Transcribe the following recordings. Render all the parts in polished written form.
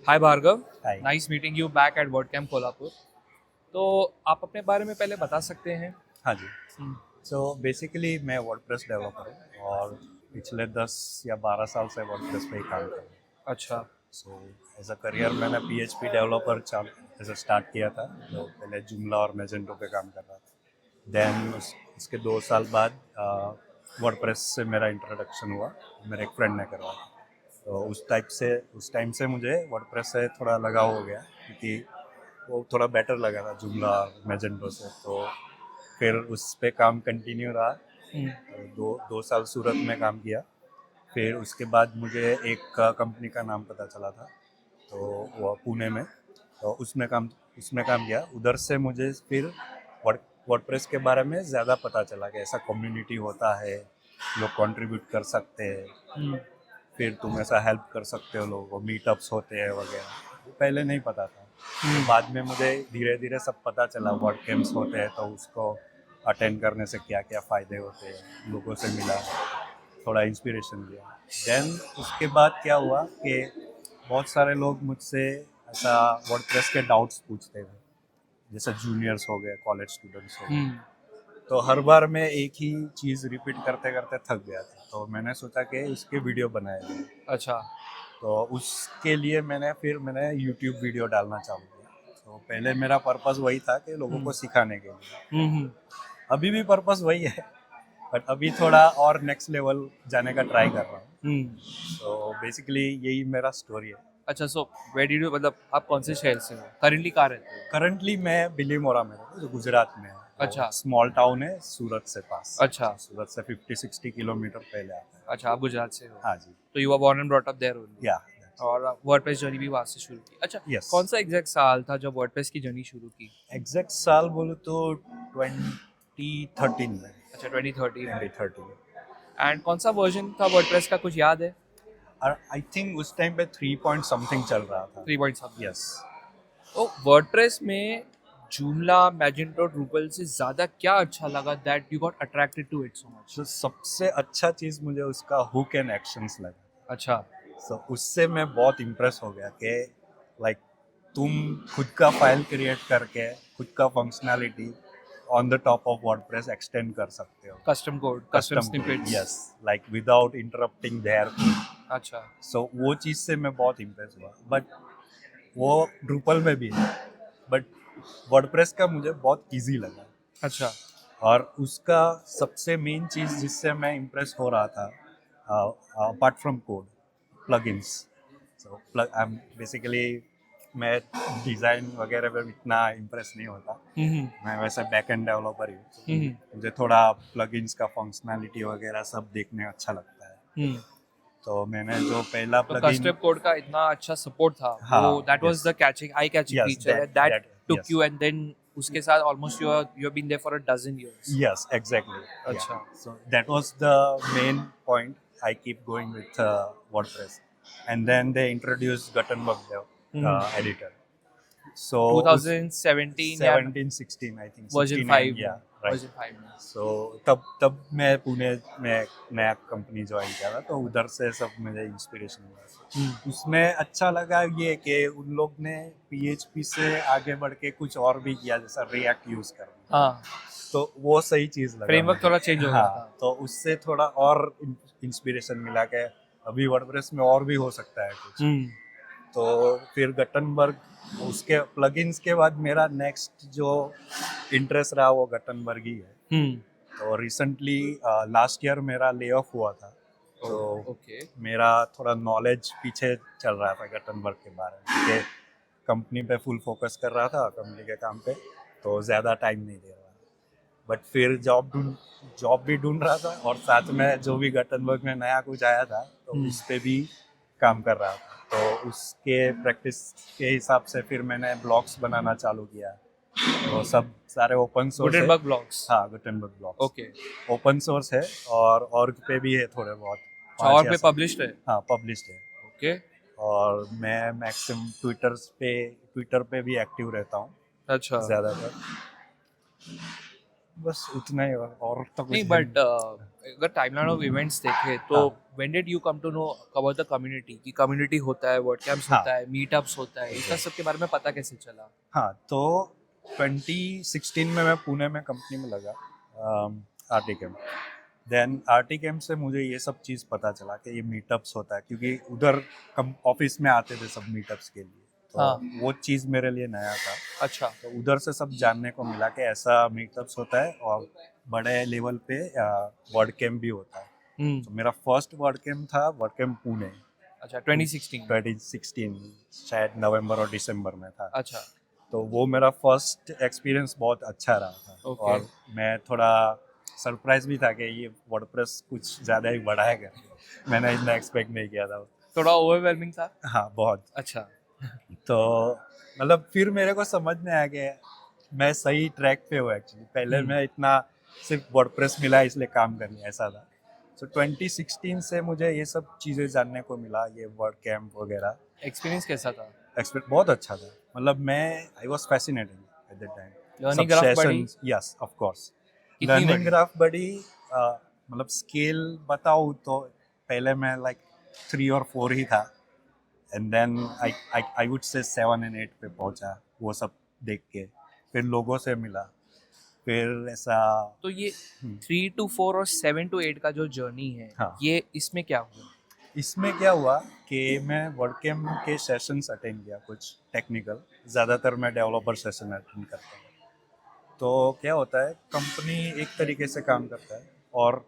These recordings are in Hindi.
Hi Bhargav, hi. Nice meeting you back at WordCamp Kolhapur. तो आप अपने बारे में पहले बता सकते हैं? हाँ जी। हम्म, सो बेसिकली मैं वर्डप्रेस डेवलपर हूँ और पिछले 10 या 12 साल से वर्डप्रेस पे ही काम कर रहा हूँ। अच्छा। सो एज अ करियर मैंने पीएचपी डेवलपर ऐसे स्टार्ट किया था। तो पहले जुमला और मैजेंटो पे काम कर रहा था। देन उसके 2 साल बाद वर्डप्रेस से मेरा इंट्रोडक्शन हुआ, मेरे एक फ्रेंड ने करवाया। तो उस टाइम से मुझे वर्डप्रेस से थोड़ा लगाव हो गया, क्योंकि वो थोड़ा बेटर लगा था जुमला और मैजेंटो से। तो फिर उस पे काम कंटिन्यू रहा। हम्म, दो दो साल सूरत में काम किया। फिर उसके बाद मुझे एक कंपनी का नाम पता चला था, तो वो पुणे में। तो उसमें काम किया। उधर से मुझे फिर वर्डप्रेस के बारे में ज़्यादा पता चला कि ऐसा कम्युनिटी होता है, लोग कंट्रीब्यूट कर सकते हैं, हम्म, फिर तुम ऐसा हेल्प कर सकते हो लोगों को, मीटअप्स होते हैं वगैरह। वो पहले नहीं पता था। तो हम्म, बाद में मुझे धीरे धीरे सब पता चला, वर्ड कैंप्स होते हैं तो उसको अटेंड करने से क्या क्या फ़ायदे होते हैं, लोगों से मिला, थोड़ा इंस्पिरेशन लिया। देन उसके बाद क्या हुआ कि बहुत सारे लोग मुझसे ऐसा वर्डप्रेस के डाउट्स पूछते थे, जैसे जूनियर्स हो गए, कॉलेज स्टूडेंट्स हो गए। हम्म, तो हर बार मैं एक ही चीज़ रिपीट करते करते थक गया था। तो मैंने सोचा कि इसके वीडियो बनाए जाए। अच्छा। तो उसके लिए मैंने यूट्यूब वीडियो डालना चालू किया। तो पहले मेरा पर्पस वही था कि लोगों हम्म, को सिखाने के लिए। हम्म, अभी भी पर्पस वही है, बट अभी थोड़ा और नेक्स्ट लेवल जाने का ट्राई कर रहा हूँ। हम्म। तो बेसिकली यही मेरा स्टोरी है। अच्छा, सो वेयर डिड यू, मतलब आप कौन से शहर से हो, करंटली कहाँ रहते हो? करंटली मैं बिलीमोरा में रहता हूँ, जो गुजरात में है। वो अच्छा। स्मॉल टाउन है सूरत से पास। अच्छा। सूरत से 50-60 किलोमीटर पहले आता है। अच्छा, आप गुजरात से हो। हाँ जी। तो you are born and brought up there only. या और वर्डप्रेस जर्नी भी वहाँ से शुरू की। अच्छा, यस। कौन सा एग्जैक्ट साल था जब वर्डप्रेस की जर्नी शुरू की? एग्जैक्ट साल बोलूँ तो 2013 में। अच्छा, 2013 में। 2013। एंड कौन सा वर्जन था वर्डप्रेस का, कुछ याद है? और आई थिंक उस टाइम पे 3 पॉइंट समथिंग चल रहा था। 3 पॉइंट समथिंग। यस। तो वर्डप्रेस में जूमला, मैजेंटो, ड्रूपल से ज़्यादा क्या अच्छा लगा that you got attracted to it so much? तो सबसे अच्छा चीज़ मुझे उसका हुक एंड एक्शंस लगा। अच्छा। सो उससे मैं बहुत इम्प्रेस हो गया कि लाइक तुम खुद का फाइल क्रिएट करके खुद का functionality on the top of WordPress extend कर सकते हो। Custom code, custom custom code, snippets. Yes, like without interrupting there. अच्छा। सो वो चीज़ से मैं बहुत इम्प्रेस हुआ। बट वो ड्रूपल में भी है, बट वर्डप्रेस का मुझे बहुत इजी लगा। अच्छा। और उसका सबसे मेन चीज़ जिससे मैं इम्प्रेस हो रहा था, apart from code, plugins. So basically मैं डिज़ाइन वगैरह पे इतना इम्प्रेस नहीं होता। हम्म, मैं वैसे बैक एंड डेवलपर ही हूँ, तो हम्म, मुझे थोड़ा प्लगइन्स का फंक्शनैलिटी वगैरह सब देखने अच्छा लगता है। हम्म। तो मैंने जो पहला तो प्लगइन, कस्टम कोड का इतना अच्छा सपोर्ट था वो, हाँ, that was yes, the caching I caching yes, feature that that, took yes, you, and then उसके साथ almost you have been there for a dozen years. yes, exactly. Yeah. अच्छा। So that was the main point. I keep going with WordPress, and then they introduced Gutenberg hmm. editor. So us 2017 या 17, 16, I think वर्जन 16 and 5 में, yeah, right. वर्जन 5 में। So तब मैं पुणे में एक नया कंपनी ज्वाइन किया था, तो उधर से सब मुझे इंस्पिरेशन हम्म, मिला। उसमें अच्छा लगा ये कि उन लोग ने PHP से आगे बढ़ के कुछ और भी किया, जैसा रिएक्ट यूज करना। हाँ, तो वो सही चीज़ लगा फ्रेमवर्क मुझे। थोड़ा चेंज हो गया हाँ, था। तो उससे थोड़ा और इंस्पिरेशन मिला कि अभी वर्डप्रेस में और भी हो सकता है कुछ। हम्म, तो फिर गटनबर्ग, उसके प्लगइन्स के बाद मेरा नेक्स्ट जो इंटरेस्ट रहा वो गटनबर्ग ही है। हम्म। तो रिसेंटली लास्ट ईयर मेरा ले ऑफ हुआ था। तो ओके। मेरा थोड़ा नॉलेज पीछे चल रहा था गटनबर्ग के बारे में, क्योंकि कंपनी पे फुल फोकस कर रहा था, कंपनी के काम पे, तो ज़्यादा टाइम नहीं दे रहा। बट फिर जॉब भी ढूंढ रहा था, और साथ में जो भी गटनबर्ग में नया कुछ आया था तो हम्म। उस पर भी काम कर रहा था। तो उसके प्रैक्टिस के हिसाब से फिर मैंने ब्लॉग्स बनाना चालू किया। तो सब सारे ओपन सोर्स है। Gutenberg blogs. हाँ, Gutenberg blogs okay. Open source है, और ऑर्ग पे भी है थोड़े बहुत, और 5 या पे 7। पब्लिश्ड है। हाँ, पब्लिश्ड है। ओके। और मैं मैक्सिमम ट्विटर पे भी एक्टिव रहता हूँ अच्छा। ज़्यादातर। बस उतना ही, और तो नहीं, कुछ है बट नहीं। अगर टाइमलाइन ऑफ इवेंट्स देखे तो हाँ। When did you come to know about the community कि कम्युनिटी होता है, वर्ड कैंप्स हाँ। होता है, मीटअप्स होता है, इसका सब के बारे में पता कैसे चला? हाँ, तो 2016 में मैं पुणे में कंपनी में लगा, आर्टिकम। देन आर्टिकम से मुझे ये सब चीज़ पता चला कि ये मीटअप्स होता है, क्योंकि उधर ऑफिस में आते थे सब मीटअप्स के लिए, तो हाँ। वो चीज़ मेरे लिए नया था। अच्छा। तो उधर से सब जानने को मिला कि ऐसा मीटअप्स होता है और बड़े लेवल पे वर्ड कैम्प भी होता है। तो मेरा फर्स्ट वर्ड कैम्प था वर्ड कैम्प पुणे, अच्छा 2016 में। 2016 शायद नवंबर और दिसंबर में था। अच्छा। तो वो मेरा फर्स्ट एक्सपीरियंस बहुत अच्छा रहा था। Okay. और मैं थोड़ा सरप्राइज भी था कि ये वर्डप्रेस कुछ ज़्यादा ही बड़ा है करके, मैंने इतना एक्सपेक्ट नहीं किया था। थोड़ा ओवरवेलमिंग था? हाँ, बहुत। अच्छा। तो मतलब फिर मेरे को समझ में आ गया मैं सही ट्रैक पे हूँ एक्चुअली। पहले मैं इतना सिर्फ वर्डप्रेस मिला इसलिए काम कर लिया, ऐसा था। सो 2016 से मुझे ये सब चीज़ें जानने को मिला, ये वर्ड कैम्प वगैरह। एक्सपीरियंस कैसा था? एक्सपेक्ट बहुत अच्छा था। मतलब मैं I was fascinated at that time. Learning graph बड़ी? Yes, of course. कितनी लर्निंग बड़ी? ग्राफ बड़ी, मतलब स्केल बताऊँ तो पहले मैं लाइक 3 और 4 ही था, and then I would say 7 and 8 पे पहुंचा, वो सब देख के। फिर लोगों से मिला, फिर ऐसा। तो ये 3 to 4 और 7 to 8 का जो जर्नी है, हाँ। ये इसमें क्या हुआ? इसमें क्या हुआ कि मैं वर्ड कैम्प के सेशंस अटेंड किया, कुछ टेक्निकल। ज़्यादातर मैं डेवलपर सेशन अटेंड करता हूँ। तो क्या होता है, कंपनी एक तरीके से काम करता है और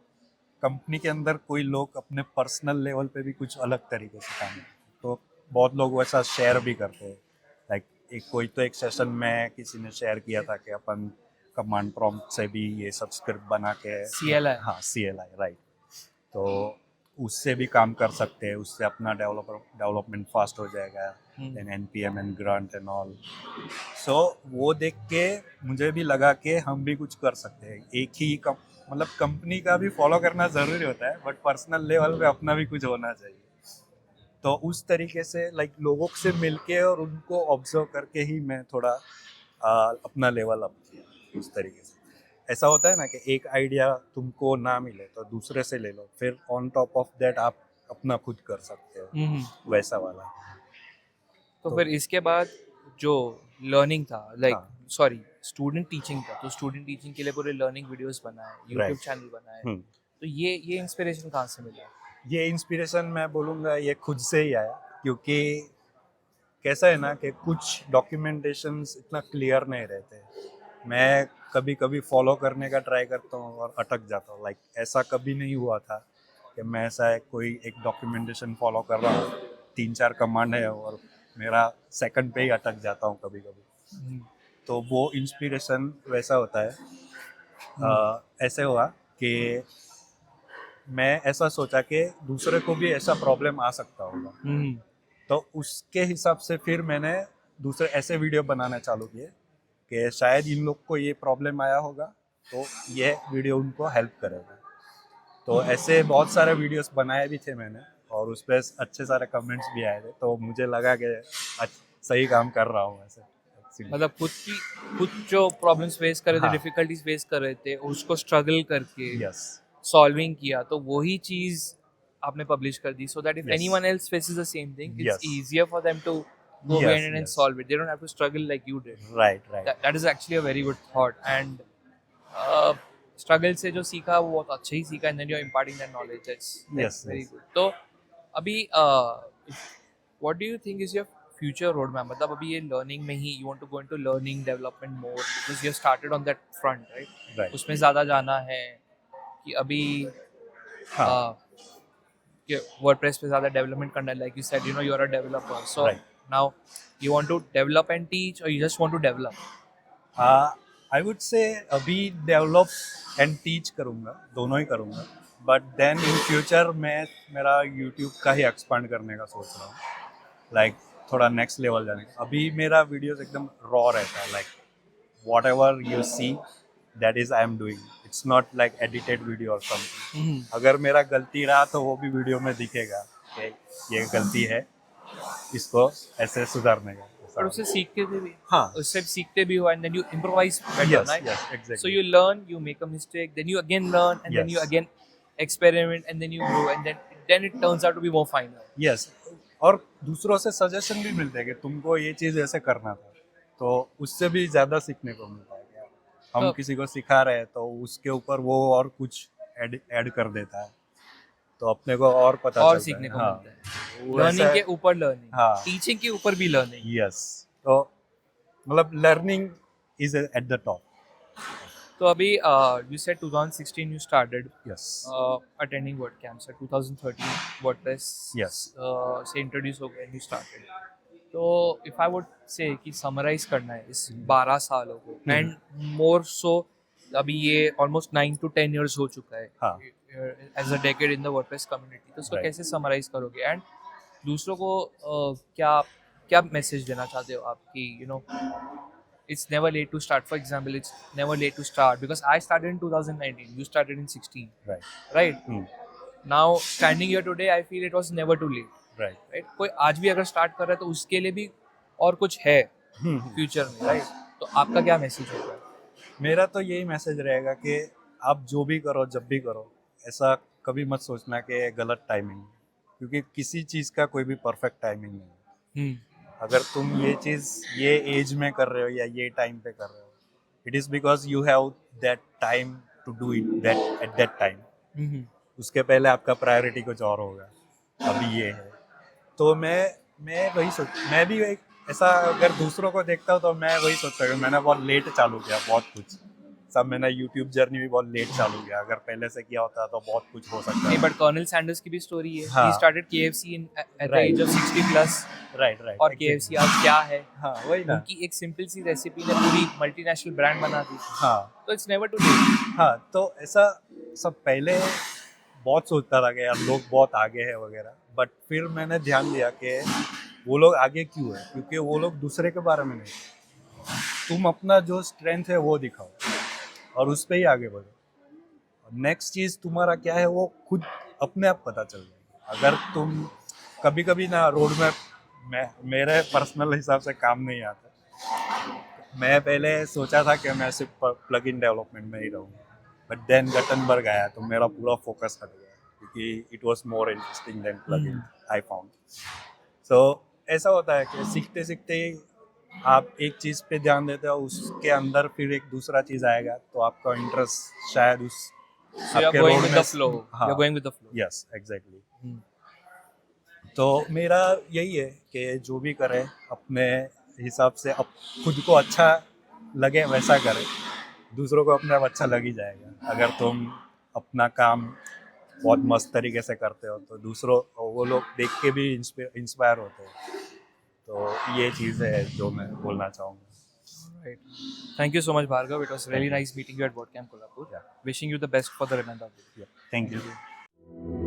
कंपनी के अंदर कोई लोग अपने पर्सनल लेवल पे भी कुछ अलग तरीके से काम करते हैं। तो बहुत लोग वैसा शेयर भी करते हैं। लाइक एक सेशन में किसी ने शेयर किया था कि अपन कमांड प्रॉम्प्ट से भी ये सब स्क्रिप्ट बना के CLI? हाँ, CLI, राइट। तो उससे भी काम कर सकते हैं, उससे अपना डेवलपमेंट फास्ट हो जाएगा, and NPM and grunt and all. So वो देख के मुझे भी लगा कि हम भी कुछ कर सकते हैं। एक ही मतलब कंपनी का भी फॉलो करना ज़रूरी होता है, बट पर्सनल लेवल पे अपना भी कुछ होना चाहिए। तो उस तरीके से लाइक लोगों से मिलके और उनको ऑब्जर्व करके ही मैं थोड़ा अपना लेवल अप किया उस तरीके से। ऐसा होता है ना कि एक आइडिया तुमको ना मिले तो दूसरे से ले लो, फिर ऑन टॉप ऑफ दैट आप अपना खुद कर सकते हो, वैसा वाला। तो फिर इसके बाद जो लर्निंग था, लाइक हाँ। सॉरी स्टूडेंट टीचिंग था, तो स्टूडेंट टीचिंग के लिए पूरे लर्निंग वीडियोस बनाए, यूट्यूब Right. चैनल बनाए, हम्म। तो ये इंस्पिरेशन कहाँ से मिला? ये इंस्पिरेशन मैं बोलूँगा ये खुद से ही आया, क्योंकि कैसा है ना कि कुछ डॉक्यूमेंटेशंस इतना क्लियर नहीं रहते। मैं कभी कभी फॉलो करने का ट्राई करता हूँ और अटक जाता हूँ। लाइक ऐसा कभी नहीं हुआ था कि मैं ऐसा कोई एक डॉक्यूमेंटेशन फॉलो कर रहा हूँ, 3-4 कमांड है और मेरा सेकंड पे ही अटक जाता हूँ कभी कभी। तो वो इंस्पिरेशन वैसा होता है। ऐसे हुआ कि मैं ऐसा सोचा कि दूसरे को भी ऐसा प्रॉब्लम आ सकता होगा, तो उसके हिसाब से फिर मैंने दूसरे ऐसे वीडियो बनाना चालू किए कि शायद इन लोग को ये प्रॉब्लम आया होगा, तो ये वीडियो उनको हेल्प करेगा। तो ऐसे बहुत सारे वीडियोस बनाए भी थे मैंने, और उस पर अच्छे सारे कमेंट्स भी आए थे, तो मुझे लगा कि सही काम कर रहा हूँ ऐसे। मतलब खुद जो प्रॉब्लम्स फेस कर रहे थे, हाँ। डिफिकल्टीज फेस कर रहे थे, उसको स्ट्रगल करके यस, सॉल्विंग किया, तो वही चीज आपने पब्लिश कर दी, so that if Yes. Anyone else faces the same thing, it's Yes. easier for them to go Yes, ahead and yes. solve it. They don't have to struggle like you did. Right. That is actually a very good thought. And struggle से जो सीखा वो बहुत अच्छा ही सीखा, and then you're imparting that knowledge. That's Yes, very yes. good. तो अभी what do you think is your future roadmap? मतलब अभी ये learning में ही you want to go into learning development more because you have started on that front, right? Right. उसमें ज़्यादा जाना है कि अभी हाँ। कि WordPress पे ज़्यादा डेवलपमेंट करना है, like you said, you know, you're a developer. So Right. now you want to develop and teach, or you just want to develop? I would say अभी डेवलप एंड टीच करूँगा, दोनों ही करूँगा, बट देन इन फ्यूचर मैं मेरा यूट्यूब का ही एक्सपांड करने का सोच रहा हूँ, लाइक थोड़ा नेक्स्ट लेवल जाने का। अभी मेरा वीडियोस एकदम रॉ रहता है, like what ever you see that is I am doing, it's not like edited video और समथिंग। अगर मेरा गलती रहा तो वो भी वीडियो में दिखेगा कि ये गलती है, इसको ऐसे सुधारने का। और उससे सीखते भी हाँ। उससे सीखते भी हो, and then you improvise better, Yes, right? yes, exactly. So you learn, you make a mistake, then you again learn, and then you Yes. again experiment, and then you grow, and then it turns out to be more final. Yes, और दूसरों से सजेशन भी मिलते हैं कि तुमको ये चीज़ ऐसे करना था, तो उससे भी ज़्यादा सीखने को मिलता है कि हम तो- किसी को सिखा रहे हैं तो उसके ऊपर वो और कुछ ऐड कर देता है, तो अपने को और पता और चलता सीखने है। को हाँ, मिलता है, वो लर्निंग ऐसा- के ऊपर लर्निंग, हाँ। टीचिंग के ऊपर भी लर्निंग. यस, तो मतलब learning is at the top. तो अभी you said 2016 you started yes, attending WordCamps, so 2013 WordPress Yes. से introduce हो गए, you started. तो if I would say कि summarize करना है इस 12 सालों को, and more so अभी ये almost 9 to 10 years हो चुका है हाँ. as a decade in the WordPress community, तो उसको Right. कैसे summarize करोगे, and दूसरों को क्या क्या मैसेज देना चाहते हो आप कि it's never late to start. For example, it's never late to start because I started in 2019, you started in 16, right. right? Now standing here today, I feel it was never too late, right. right? कोई आज भी अगर स्टार्ट कर रहा है तो उसके लिए भी और कुछ है फ्यूचर में, राइट? तो आपका क्या मैसेज होगा? मेरा तो यही मैसेज रहेगा कि आप जो भी करो, जब भी करो, ऐसा कभी मत सोचना कि गलत टाइमिंग, क्योंकि किसी चीज़ का कोई भी परफेक्ट टाइमिंग नहीं है. अगर तुम ये चीज़ ये एज में कर रहे हो या ये टाइम पे कर रहे हो, it is because you have that time to do it that at that time. उसके पहले आपका प्रायोरिटी कुछ और होगा, अभी ये है. तो मैं वही मैं भी ऐसा अगर दूसरों को देखता हूँ तो मैं वही सोचता हूँ. मैंने बहुत लेट चालू किया बहुत कुछ, सब मैंने यूट्यूब जर्नी भी बहुत लेट चालू किया. अगर पहले से किया होता तो बहुत कुछ हो सकता नहीं, है. बट कर्नल सैंडर्स की भी स्टोरी है. हाँ. He started KFC at the Right. age of 60 plus, right right. और KFC आज क्या है? हाँ, वही ना. उनकी एक सिंपल सी रेसिपी ने पूरी मल्टीनेशनल ब्रांड बना दी. हाँ तो इट्स नेवर टू लेट. हाँ, तो ऐसा सब पहले बहुत सोचता था कि यार लोग बहुत आगे है वगैरह, बट फिर मैंने ध्यान दिया कि वो लोग आगे क्यों है, क्योंकि वो लोग दूसरे के बारे में नहीं. तुम अपना जो स्ट्रेंथ है वो दिखाओ और उस पर ही आगे बढ़ो. नेक्स्ट चीज़ तुम्हारा क्या है वो खुद अपने आप पता चल जाएगी. अगर तुम कभी कभी ना रोड में मेरे पर्सनल हिसाब से काम नहीं आता. मैं पहले सोचा था कि मैं सिर्फ प्लग इन डेवलपमेंट में ही रहूँगा, बट देन गटनबर्ग आया तो मेरा पूरा फोकस हट गया, क्योंकि it was more interesting than plugin I found. So ऐसा होता है कि सीखते सीखते आप एक चीज़ पे ध्यान देते हो, उसके अंदर फिर एक दूसरा चीज़ आएगा तो आपका इंटरेस्ट शायद उस So you're going with the flow. You're going with the flow. Yes exactly. तो मेरा यही है कि जो भी करे अपने हिसाब से, अब खुद को अच्छा लगे वैसा करे. दूसरों को अपने आप अच्छा लग ही जाएगा. अगर तुम अपना काम बहुत मस्त तरीके से करते हो तो दूसरों वो लोग देख के भी इंस्पायर होते हैं. तो ये चीज़ है जो मैं बोलना चाहूँगा. Right. Thank you so much, Bhargav. It was really Thank you. nice meeting you at WordCamp Kolhapur. Yeah. Wishing you the best for the remainder of the year. Thank you.